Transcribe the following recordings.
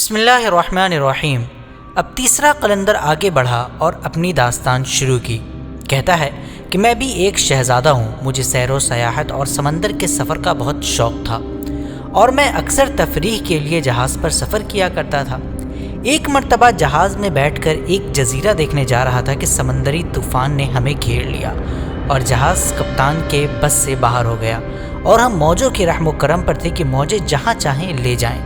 بسم اللہ الرحمن الرحیم۔ اب تیسرا قلندر آگے بڑھا اور اپنی داستان شروع کی۔ کہتا ہے کہ میں بھی ایک شہزادہ ہوں، مجھے سیر و سیاحت اور سمندر کے سفر کا بہت شوق تھا اور میں اکثر تفریح کے لیے جہاز پر سفر کیا کرتا تھا۔ ایک مرتبہ جہاز میں بیٹھ کر ایک جزیرہ دیکھنے جا رہا تھا کہ سمندری طوفان نے ہمیں گھیر لیا اور جہاز کپتان کے بس سے باہر ہو گیا اور ہم موجوں کے رحم و کرم پر تھے کہ موجیں جہاں چاہیں لے جائیں۔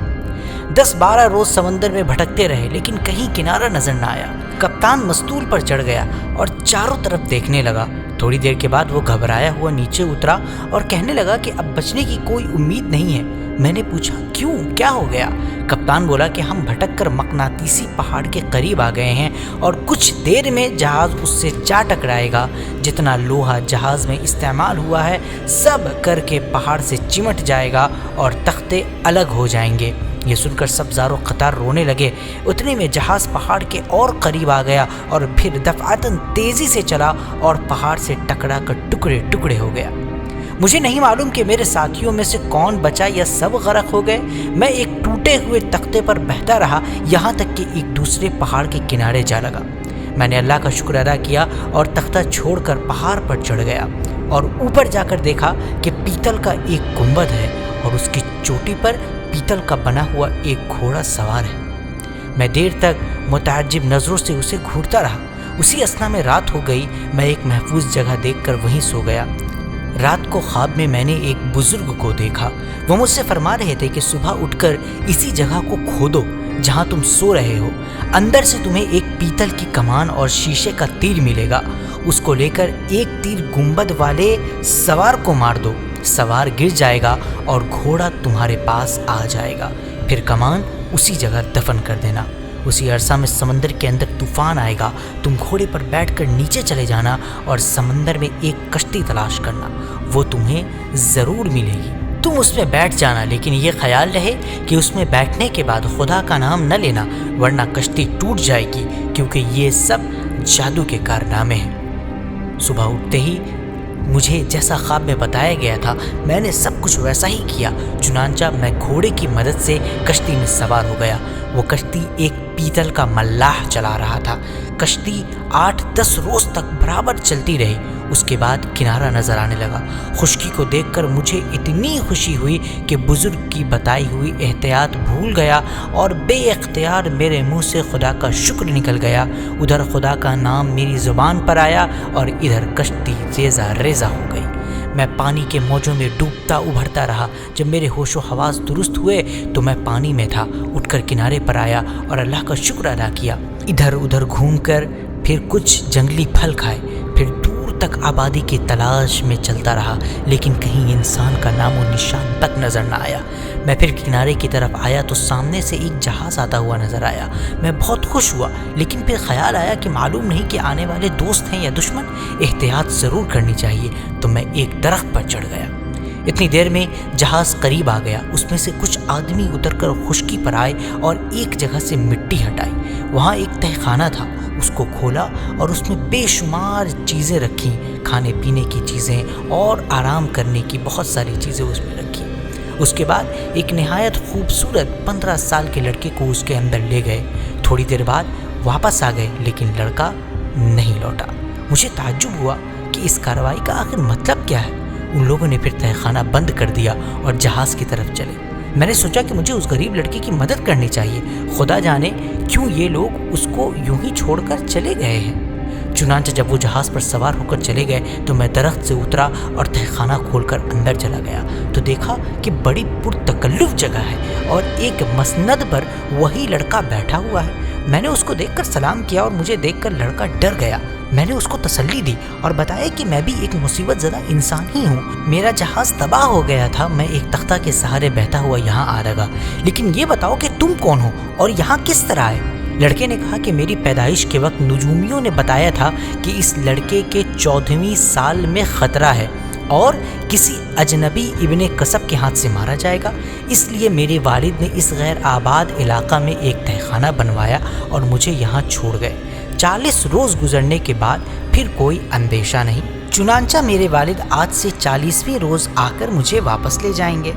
10-12 روز سمندر میں بھٹکتے رہے لیکن کہیں کنارہ نظر نہ آیا۔ کپتان مستول پر چڑھ گیا اور چاروں طرف دیکھنے لگا۔ تھوڑی دیر کے بعد وہ گھبرایا ہوا نیچے اترا اور کہنے لگا کہ اب بچنے کی کوئی امید نہیں ہے۔ میں نے پوچھا کیوں، کیا ہو گیا؟ کپتان بولا کہ ہم بھٹک کر مقناطیسی پہاڑ کے قریب آ گئے ہیں اور کچھ دیر میں جہاز اس سے جا ٹکرائے گا۔ جتنا لوہا جہاز میں استعمال ہوا ہے سب کر کے پہاڑ سے چمٹ جائے گا اور تختے الگ ہو جائیں گے۔ یہ سن کر سب زار و قطار رونے لگے۔ اتنے میں جہاز پہاڑ کے اور قریب آ گیا اور پھر دفعتاً تیزی سے چلا اور پہاڑ سے ٹکرا کر ٹکڑے ٹکڑے ہو گیا۔ مجھے نہیں معلوم کہ میرے ساتھیوں میں سے کون بچا یا سب غرق ہو گئے۔ میں ایک ٹوٹے ہوئے تختے پر بہتا رہا یہاں تک کہ ایک دوسرے پہاڑ کے کنارے جا لگا۔ میں نے اللہ کا شکر ادا کیا اور تختہ چھوڑ کر پہاڑ پر چڑھ گیا اور اوپر جا کر دیکھا کہ پیتل کا ایک گنبد ہے اور اس کی چوٹی پر پیتل کا بنا ہوا ایک گھوڑا سوار ہے۔ میں دیر تک متعجب نظروں سے اسے گھورتا رہا۔ اسی اثنا میں رات ہو گئی۔ میں ایک محفوظ جگہ دیکھ کر وہیں سو گیا۔ رات کو خواب میں نے ایک بزرگ کو دیکھا۔ وہ مجھ سے فرما رہے تھے کہ صبح اٹھ کر اسی جگہ کو کھودو جہاں تم سو رہے ہو۔ اندر سے تمہیں ایک پیتل کی کمان اور شیشے کا تیر ملے گا۔ اس کو لے کر ایک تیر گنبد والے سوار کو مار دو۔ سوار گر جائے گا اور گھوڑا تمہارے پاس آ جائے گا۔ پھر کمان اسی جگہ دفن کر دینا۔ اسی عرصہ میں سمندر کے اندر طوفان آئے گا۔ تم گھوڑے پر بیٹھ کر نیچے چلے جانا اور سمندر میں ایک کشتی تلاش کرنا، وہ تمہیں ضرور ملے گی۔ تم اس میں بیٹھ جانا، لیکن یہ خیال رہے کہ اس میں بیٹھنے کے بعد خدا کا نام نہ لینا، ورنہ کشتی ٹوٹ جائے گی، کیونکہ یہ سب جادو کے کارنامے ہیں۔ صبح اٹھتے ہی مجھے جیسا خواب میں بتایا گیا تھا میں نے سب کچھ ویسا ہی کیا۔ چنانچہ میں گھوڑے کی مدد سے کشتی میں سوار ہو گیا۔ وہ کشتی ایک پیتل کا ملاح چلا رہا تھا۔ کشتی 8-10 روز تک برابر چلتی رہی۔ اس کے بعد کنارہ نظر آنے لگا۔ خشکی کو دیکھ کر مجھے اتنی خوشی ہوئی کہ بزرگ کی بتائی ہوئی احتیاط بھول گیا اور بے اختیار میرے منہ سے خدا کا شکر نکل گیا۔ ادھر خدا کا نام میری زبان پر آیا اور ادھر کشتی ریزہ ریزہ ہو گئی۔ میں پانی کے موجوں میں ڈوبتا ابھرتا رہا۔ جب میرے ہوش و حواس درست ہوئے تو میں پانی میں تھا۔ اٹھ کر کنارے پر آیا اور اللہ کا شکر ادا کیا۔ ادھر ادھر گھوم کر پھر کچھ جنگلی پھل کھائے، پھر دور تک آبادی کی تلاش میں چلتا رہا، لیکن کہیں انسان کا نام و نشان تک نظر نہ آیا۔ میں پھر کنارے کی طرف آیا تو سامنے سے ایک جہاز آتا ہوا نظر آیا۔ میں بہت خوش ہوا، لیکن پھر خیال آیا کہ معلوم نہیں کہ آنے والے دوست ہیں یا دشمن، احتیاط ضرور کرنی چاہیے، تو میں ایک درخت پر چڑھ گیا۔ اتنی دیر میں جہاز قریب آ گیا۔ اس میں سے کچھ آدمی اتر کر خشکی پر آئے اور ایک جگہ سے مٹی ہٹائی۔ وہاں ایک تہہ خانہ تھا، اس کو کھولا اور اس میں بے شمار چیزیں رکھیں، کھانے پینے کی چیزیں اور آرام کرنے کی بہت ساری چیزیں اس میں رکھی۔ اس کے بعد ایک نہایت خوبصورت 15 سال کے لڑکے کو اس کے اندر لے گئے۔ تھوڑی دیر بعد واپس آ گئے، لیکن لڑکا نہیں لوٹا۔ مجھے تعجب ہوا کہ اس کارروائی کا آخر مطلب کیا ہے۔ ان لوگوں نے پھر تہہ خانہ بند کر دیا اور جہاز کی طرف چلے۔ میں نے سوچا کہ مجھے اس غریب لڑکے کی مدد کرنی چاہیے، خدا جانے کیوں یہ لوگ اس کو یوں ہی چھوڑ کر چلے گئے ہیں۔ چنانچہ جب وہ جہاز پر سوار ہو کر چلے گئے تو میں درخت سے اترا اور تہہ خانہ کھول کر اندر چلا گیا تو دیکھا کہ بڑی پرتکلف جگہ ہے اور ایک مسند پر وہی لڑکا بیٹھا ہوا ہے۔ میں نے اس کو دیکھ کر سلام کیا اور مجھے دیکھ کر لڑکا ڈر گیا۔ میں نے اس کو تسلی دی اور بتایا کہ میں بھی ایک مصیبت زدہ انسان ہی ہوں۔ میرا جہاز تباہ ہو گیا تھا، میں ایک تختہ کے سہارے بہتا ہوا یہاں آ لگا، لیکن یہ بتاؤ کہ تم کون ہو اور یہاں کس طرح آئے؟ لڑکے نے کہا کہ میری پیدائش کے وقت نجومیوں نے بتایا تھا کہ اس لڑکے کے 14ویں سال میں خطرہ ہے اور کسی اجنبی ابن کسب کے ہاتھ سے مارا جائے گا، اس لیے میرے والد نے اس غیر آباد علاقہ میں ایک تہہ خانہ بنوایا اور مجھے یہاں چھوڑ گئے۔ 40 روز گزرنے کے بعد پھر کوئی اندیشہ نہیں، چنانچہ میرے والد آج سے 40ویں روز آ کر مجھے واپس لے جائیں گے۔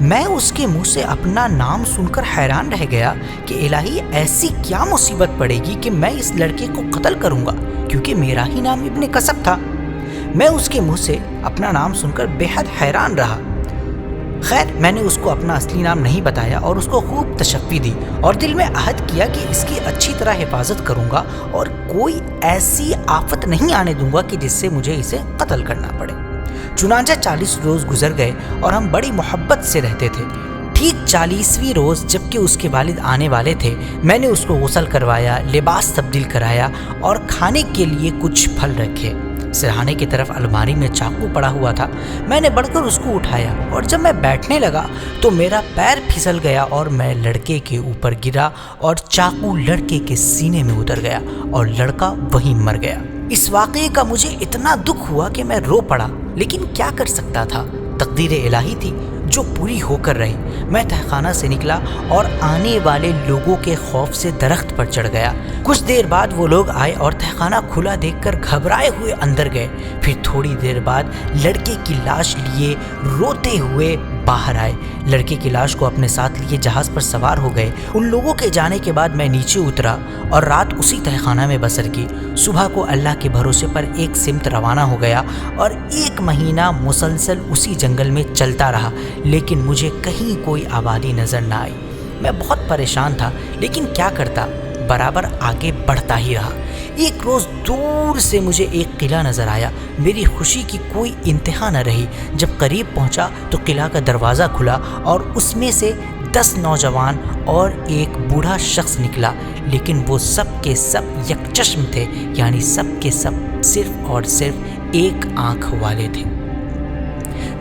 میں اس کے منہ سے اپنا نام سن کر حیران رہ گیا کہ الہی ایسی کیا مصیبت پڑے گی کہ میں اس لڑکے کو قتل کروں گا، کیونکہ میرا ہی نام ابن کسب تھا۔ میں اس کے منہ سے اپنا نام سن کر بے حد حیران رہا۔ خیر، میں نے اس کو اپنا اصلی نام نہیں بتایا اور اس کو خوب تشفی دی اور دل میں عہد کیا کہ اس کی اچھی طرح حفاظت کروں گا اور کوئی ایسی آفت نہیں آنے دوں گا کہ جس سے مجھے اسے قتل کرنا پڑے۔ چنانچہ 40 روز گزر گئے اور ہم بڑی محبت سے رہتے تھے۔ ٹھیک 40ویں روز جبکہ اس کے والد آنے والے تھے، میں نے اس کو غسل کروایا، لباس تبدیل کرایا اور کھانے کے لیے کچھ پھل رکھے۔ سرہانے کی طرف الماری میں چاقو پڑا ہوا تھا، میں نے بڑھ کر اس کو اٹھایا اور جب میں بیٹھنے لگا تو میرا پیر پھسل گیا اور میں لڑکے کے اوپر گرا اور چاقو لڑکے کے سینے میں اتر گیا اور لڑکا وہیں مر گیا۔ اس واقعے کا مجھے اتنا دکھ ہوا کہ میں رو پڑا، لیکن کیا کر سکتا تھا؟ تقدیر الہی تھی جو پوری ہو کر رہی۔ میں تہخانہ سے نکلا اور آنے والے لوگوں کے خوف سے درخت پر چڑھ گیا۔ کچھ دیر بعد وہ لوگ آئے اور تہخانہ کھلا دیکھ کر گھبرائے ہوئے اندر گئے۔ پھر تھوڑی دیر بعد لڑکے کی لاش لیے روتے ہوئے باہر آئے۔ لڑکے کی لاش کو اپنے ساتھ لیے جہاز پر سوار ہو گئے۔ ان لوگوں کے جانے کے بعد میں نیچے اترا اور رات اسی تہخانہ میں بسر کی۔ صبح کو اللہ کے بھروسے پر ایک سمت روانہ ہو گیا اور 1 مہینہ مسلسل اسی جنگل میں چلتا رہا، لیکن مجھے کہیں کوئی آبادی نظر نہ آئی۔ میں بہت پریشان تھا، لیکن کیا کرتا، برابر آگے بڑھتا ہی رہا۔ ایک روز دور سے مجھے ایک قلعہ نظر آیا۔ میری خوشی کی کوئی انتہا نہ رہی۔ جب قریب پہنچا تو قلعہ کا دروازہ کھلا اور اس میں سے 10 نوجوان اور ایک بوڑھا شخص نکلا، لیکن وہ سب کے سب یک چشم تھے، یعنی سب کے سب صرف اور صرف ایک آنکھ والے تھے۔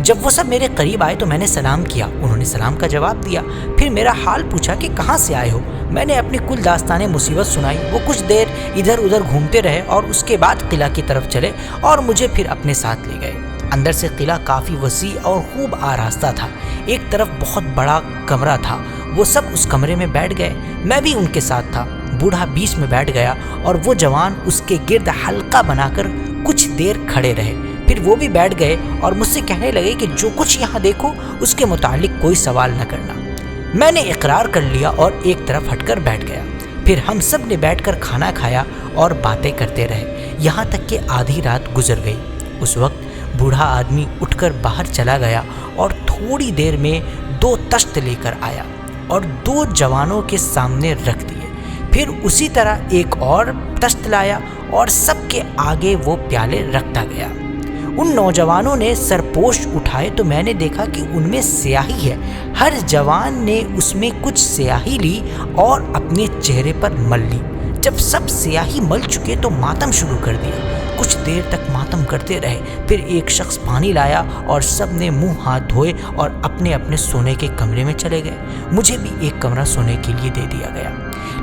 جب وہ سب میرے قریب آئے تو میں نے سلام کیا، انہوں نے سلام کا جواب دیا، پھر میرا حال پوچھا کہ کہاں سے آئے ہو۔ میں نے اپنی کل داستان مصیبت سنائی۔ وہ کچھ دیر ادھر ادھر گھومتے رہے اور اس کے بعد قلعہ کی طرف چلے اور مجھے پھر اپنے ساتھ لے گئے۔ اندر سے قلعہ کافی وسیع اور خوب آراستہ تھا۔ ایک طرف بہت بڑا کمرہ تھا، وہ سب اس کمرے میں بیٹھ گئے، میں بھی ان کے ساتھ تھا۔ بوڑھا بیچ میں بیٹھ گیا اور وہ جوان اس کے گرد حلقہ بنا کر کچھ دیر کھڑے رہے، پھر وہ بھی بیٹھ گئے اور مجھ سے کہنے لگے کہ جو کچھ یہاں دیکھو اس کے متعلق کوئی سوال نہ کرنا۔ میں نے اقرار کر لیا اور ایک طرف ہٹ کر بیٹھ گیا۔ پھر ہم سب نے بیٹھ کر کھانا کھایا اور باتیں کرتے رہے، یہاں تک کہ آدھی رات گزر گئی۔ اس وقت بوڑھا آدمی اٹھ کر باہر چلا گیا اور تھوڑی دیر میں 2 تشت لے کر آیا اور 2 جوانوں کے سامنے رکھ دیے۔ پھر اسی طرح ایک اور تشت لایا اور سب کے آگے وہ پیالے رکھتا گیا۔ ان نوجوانوں نے سرپوش اٹھائے تو میں نے دیکھا کہ ان میں سیاہی ہے۔ ہر جوان نے اس میں کچھ سیاہی لی اور اپنے چہرے پر مل لی۔ جب سب سیاہی مل چکے تو ماتم شروع کر دیا۔ کچھ دیر تک ماتم کرتے رہے، پھر ایک شخص پانی لایا اور سب نے منہ ہاتھ دھوئے اور اپنے اپنے سونے کے کمرے میں چلے گئے۔ مجھے بھی ایک کمرہ سونے کے لیے دے دیا گیا،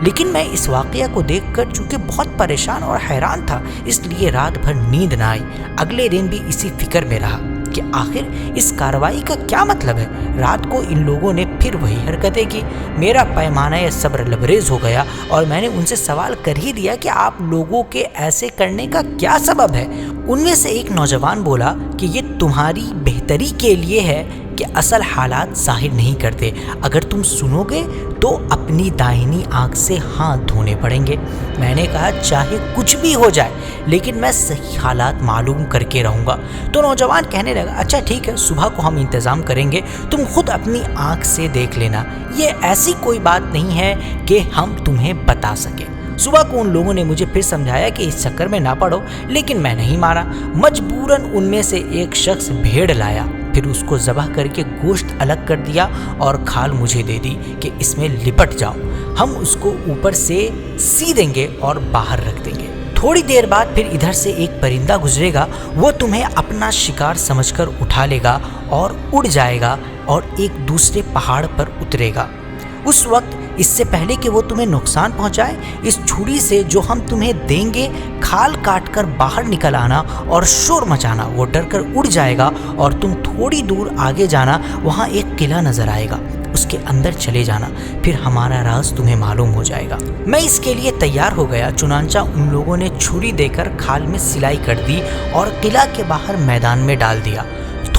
لیکن میں اس واقعہ کو دیکھ کر چونکہ بہت پریشان اور حیران تھا، اس لیے رات بھر نیند نہ آئی۔ اگلے دن بھی اسی فکر میں رہا کہ آخر اس کارروائی کا کیا مطلب ہے۔ رات کو ان لوگوں نے پھر وہی حرکتیں کی۔ میرا پیمانہ صبر لبریز ہو گیا اور میں نے ان سے سوال کر ہی دیا کہ آپ لوگوں کے ایسے کرنے کا کیا سبب ہے۔ ان میں سے ایک نوجوان بولا کہ یہ تمہاری بہتری کے لیے ہے کہ اصل حالات ظاہر نہیں کرتے۔ اگر تم سنو گے تو اپنی داہنی آنکھ سے ہاتھ دھونے پڑیں گے۔ میں نے کہا چاہے کچھ بھی ہو جائے لیکن میں صحیح حالات معلوم کر کے رہوں گا۔ تو نوجوان کہنے لگا اچھا ٹھیک ہے، صبح کو ہم انتظام کریں گے، تم خود اپنی آنکھ سے دیکھ لینا، یہ ایسی کوئی بات نہیں ہے کہ ہم تمہیں بتا سکیں۔ صبح کو ان لوگوں نے مجھے پھر سمجھایا کہ اس چکر میں نہ پڑو، لیکن میں نہیں مانا۔ مجبوراً ان میں سے ایک شخص بھیڑ لایا، پھر اس کو ذبح کر کے گوشت الگ کر دیا اور کھال مجھے دے دی کہ اس میں لپٹ جاؤ، ہم اس کو اوپر سے سی دیں گے اور باہر رکھ دیں گے۔ تھوڑی دیر بعد پھر ادھر سے ایک پرندہ گزرے گا، وہ تمہیں اپنا شکار سمجھ کر اٹھا لے گا اور اڑ جائے گا اور ایک دوسرے پہاڑ پر اترے گا۔ اس وقت اس سے پہلے کہ وہ تمہیں نقصان پہنچائے، اس چھری سے جو ہم تمہیں دیں گے کھال کاٹ کر باہر نکل آنا اور شور مچانا، وہ ڈر کر اڑ جائے گا اور تم تھوڑی دور آگے جانا، وہاں ایک قلعہ نظر آئے گا، اس کے اندر چلے جانا، پھر ہمارا راز تمہیں معلوم ہو جائے گا۔ میں اس کے لیے تیار ہو گیا، چنانچہ ان لوگوں نے چھری دے کر کھال میں سلائی کر دی اور قلعہ کے باہر میدان میں ڈال دیا۔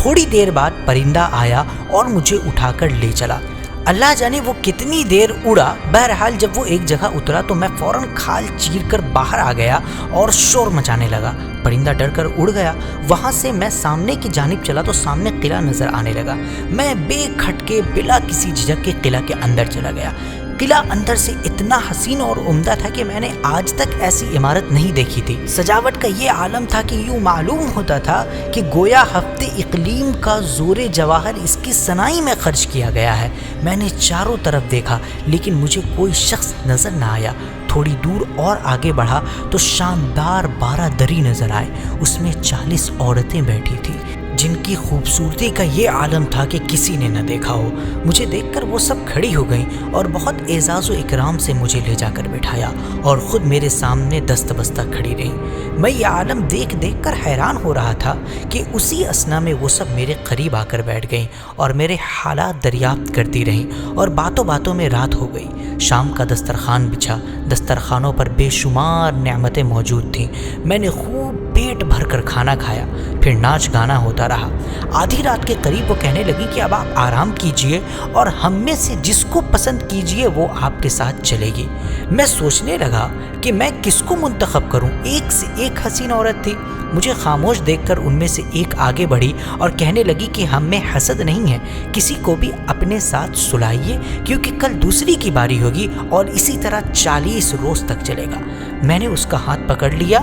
تھوڑی دیر بعد پرندہ آیا اور مجھے اٹھا کر لے چلا۔ اللہ جانے وہ کتنی دیر اڑا۔ بہرحال جب وہ ایک جگہ اترا تو میں فوراً کھال چیر کر باہر آ گیا اور شور مچانے لگا۔ پرندہ ڈر کر اڑ گیا۔ وہاں سے میں سامنے کی جانب چلا تو سامنے قلعہ نظر آنے لگا۔ میں بے کھٹکے بلا کسی جھجک کے قلعہ کے اندر چلا گیا۔ قلعہ اندر سے اتنا حسین اور عمدہ تھا کہ میں نے آج تک ایسی عمارت نہیں دیکھی تھی۔ سجاوٹ کا یہ عالم تھا کہ یوں معلوم ہوتا تھا کہ گویا ہفتے اقلیم کا زور جواہر اس کی صنائی میں خرچ کیا گیا ہے۔ میں نے چاروں طرف دیکھا لیکن مجھے کوئی شخص نظر نہ آیا۔ تھوڑی دور اور آگے بڑھا تو شاندار 12 دری نظر آئے۔ اس میں 40 عورتیں بیٹھی تھیں جن کی خوبصورتی کا یہ عالم تھا کہ کسی نے نہ دیکھا ہو۔ مجھے دیکھ کر وہ سب کھڑی ہو گئیں اور بہت اعزاز و اکرام سے مجھے لے جا کر بٹھایا اور خود میرے سامنے دست بستہ کھڑی رہیں۔ میں یہ عالم دیکھ دیکھ کر حیران ہو رہا تھا کہ اسی اثنا میں وہ سب میرے قریب آ کر بیٹھ گئیں اور میرے حالات دریافت کرتی رہیں اور باتوں باتوں میں رات ہو گئی۔ شام کا دسترخوان بچھا۔ دسترخوانوں پر بے شمار نعمتیں موجود تھیں۔ میں نے خوب پیٹ بھر کر کھانا کھایا، پھر ناچ گانا ہوتا رہا۔ آدھی رات کے قریب وہ کہنے لگی کہ اب آپ آرام کیجئے اور ہم میں سے جس کو پسند کیجئے وہ آپ کے ساتھ چلے گی۔ میں سوچنے لگا کہ میں کس کو منتخب کروں، ایک سے ایک حسین عورت تھی۔ مجھے خاموش دیکھ کر ان میں سے ایک آگے بڑھی اور کہنے لگی کہ ہم میں حسد نہیں ہے، کسی کو بھی اپنے ساتھ سلائیے کیونکہ کل دوسری کی باری ہوگی اور اسی طرح 40 روز تک چلے گا۔ میں نے اس کا ہاتھ پکڑ لیا،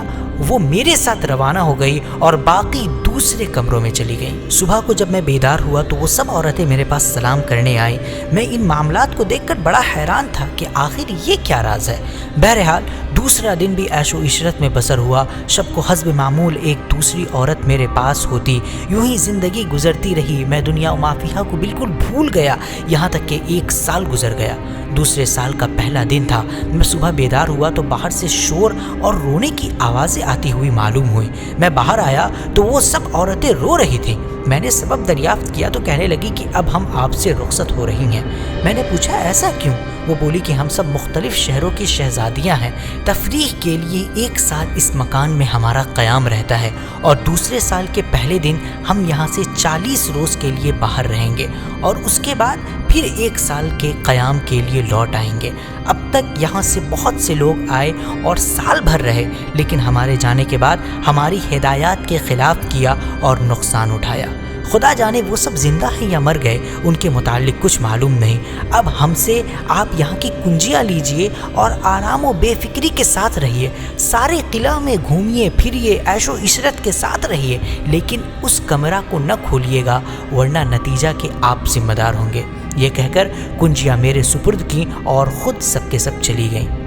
وہ میرے ساتھ روانہ ہو گئی اور باقی دوسرے کمروں میں چلی گئی۔ صبح کو جب میں بیدار ہوا تو وہ سب عورتیں میرے پاس سلام کرنے آئیں۔ میں ان معاملات کو دیکھ کر بڑا حیران تھا کہ آخر یہ کیا راز ہے۔ بہرحال دوسرا دن بھی عیش و عشرت میں بسر ہوا۔ شب کو حسب معمول ایک دوسری عورت میرے پاس ہوتی۔ یوں ہی زندگی گزرتی رہی۔ میں دنیا و ما فیہا کو بالکل بھول گیا، یہاں تک کہ 1 سال گزر گیا۔ دوسرے سال کا پہلا دن تھا۔ میں صبح بیدار ہوا تو باہر سے شور اور رونے کی آوازیں آتی ہوئی معلوم ہوئی۔ میں باہر آیا تو وہ سب عورتیں رو رہی تھیں۔ میں نے سبب دریافت کیا تو کہنے لگی کہ اب ہم آپ سے رخصت ہو رہی ہیں۔ میں نے پوچھا ایسا کیوں؟ وہ بولی کہ ہم سب مختلف شہروں کی شہزادیاں ہیں۔ تفریح کے لیے 1 سال اس مکان میں ہمارا قیام رہتا ہے اور دوسرے سال کے پہلے دن ہم یہاں سے 40 روز کے لیے باہر رہیں گے اور اس کے بعد پھر 1 سال کے قیام کے لیے لوٹ آئیں گے۔ اب تک یہاں سے بہت سے لوگ آئے اور سال بھر رہے، لیکن ہمارے جانے کے بعد ہماری ہدایات کے خلاف کیا اور نقصان اٹھایا۔ خدا جانے وہ سب زندہ ہیں یا مر گئے، ان کے متعلق کچھ معلوم نہیں۔ اب ہم سے آپ یہاں کی کنجیاں لیجئے اور آرام و بے فکری کے ساتھ رہیے، سارے قلعہ میں گھومیے پھریے، عیش و عشرت کے ساتھ رہیے، لیکن اس کمرہ کو نہ کھولیے گا ورنہ نتیجہ کے آپ ذمہ دار ہوں گے۔ یہ کہہ کر کنجیاں میرے سپرد کیں اور خود سب کے سب چلی گئیں۔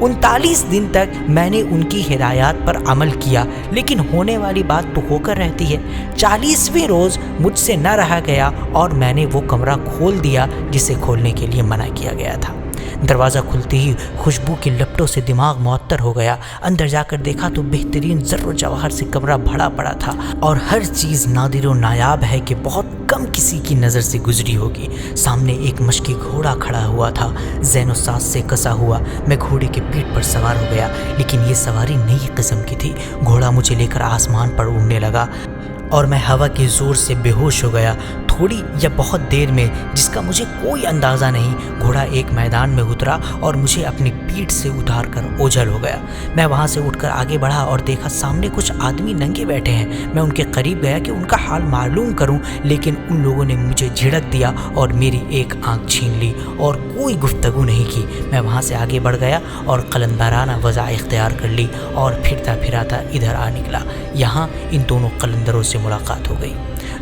39 دن تک میں نے ان کی ہدایات پر عمل کیا، لیکن ہونے والی بات تو ہو کر رہتی ہے۔ 40ویں روز مجھ سے نہ رہا گیا اور میں نے وہ کمرہ کھول دیا جسے کھولنے کے لیے منع کیا گیا تھا۔ دروازہ کھلتے ہی خوشبو کی لپٹوں سے دماغ معطر ہو گیا۔ اندر جا کر دیکھا تو بہترین زر و جواہر سے کمرہ بھرا پڑا تھا اور ہر چیز نادر و نایاب ہے کہ بہت کم کسی کی نظر سے گزری ہوگی۔ سامنے ایک مشکی گھوڑا کھڑا ہوا تھا، زین و ساز سے کسا ہوا۔ میں گھوڑے کے پیٹھ پر سوار ہو گیا، لیکن یہ سواری نئی قسم کی تھی۔ گھوڑا مجھے لے کر آسمان پر اڑنے لگا اور میں ہوا کے زور سے بے ہوش ہو گیا۔ تھوڑی یا بہت دیر میں، جس کا مجھے کوئی اندازہ نہیں، گھوڑا ایک میدان میں اترا اور مجھے اپنی پیٹھ سے اتار کر اوجھل ہو گیا۔ میں وہاں سے اٹھ کر آگے بڑھا اور دیکھا سامنے کچھ آدمی ننگے بیٹھے ہیں۔ میں ان کے قریب گیا کہ ان کا حال معلوم کروں، لیکن ان لوگوں نے مجھے جھڑک دیا اور میری ایک آنکھ چھین لی اور کوئی گفتگو نہیں کی۔ میں وہاں سے آگے بڑھ گیا اور قلندرانہ وضع اختیار کر لی اور پھرتا پھراتا ادھر آ نکلا۔ یہاں ان دونوں قلندروں سے ملاقات ہو گئی۔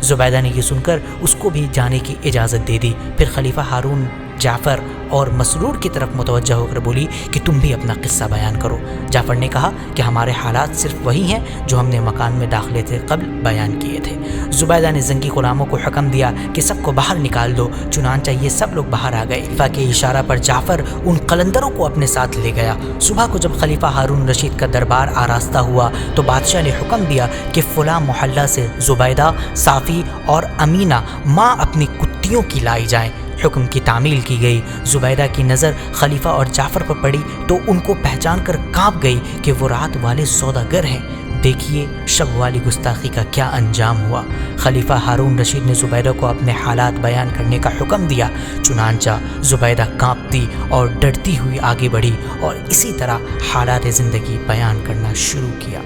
زبیدہ نے یہ سن کر اس کو بھی جانے کی اجازت دے دی۔ پھر خلیفہ ہارون، جعفر اور مسرور کی طرف متوجہ ہو کر بولی کہ تم بھی اپنا قصہ بیان کرو۔ جعفر نے کہا کہ ہمارے حالات صرف وہی ہیں جو ہم نے مکان میں داخلے سے قبل بیان کیے تھے۔ زبیدہ نے زنگی غلاموں کو حکم دیا کہ سب کو باہر نکال دو، چنانچہ یہ سب لوگ باہر آ گئے۔ خلیفہ کے اشارہ پر جعفر ان قلندروں کو اپنے ساتھ لے گیا۔ صبح کو جب خلیفہ ہارون رشید کا دربار آراستہ ہوا تو بادشاہ نے حکم دیا کہ فلاں محلہ سے زبیدہ، صافی اور امینہ ماں اپنی کتیوں کی لائی جائیں۔ حکم کی تعمیل کی گئی۔ زبیدہ کی نظر خلیفہ اور جعفر پر پڑی تو ان کو پہچان کر کانپ گئی کہ وہ رات والے سوداگر ہیں۔ دیکھیے شب والی گستاخی کا کیا انجام ہوا۔ خلیفہ ہارون رشید نے زبیدہ کو اپنے حالات بیان کرنے کا حکم دیا، چنانچہ زبیدہ کانپتی اور ڈرتی ہوئی آگے بڑھی اور اسی طرح حالات زندگی بیان کرنا شروع کیا۔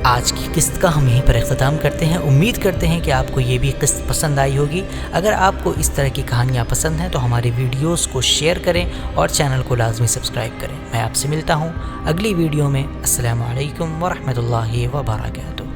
آج کی قسط کا ہم یہیں پر اختتام کرتے ہیں۔ امید کرتے ہیں کہ آپ کو یہ بھی قسط پسند آئی ہوگی۔ اگر آپ کو اس طرح کی کہانیاں پسند ہیں تو ہمارے ویڈیوز کو شیئر کریں اور چینل کو لازمی سبسکرائب کریں۔ میں آپ سے ملتا ہوں اگلی ویڈیو میں۔ السلام علیکم ورحمۃ اللہ وبرکاتہ۔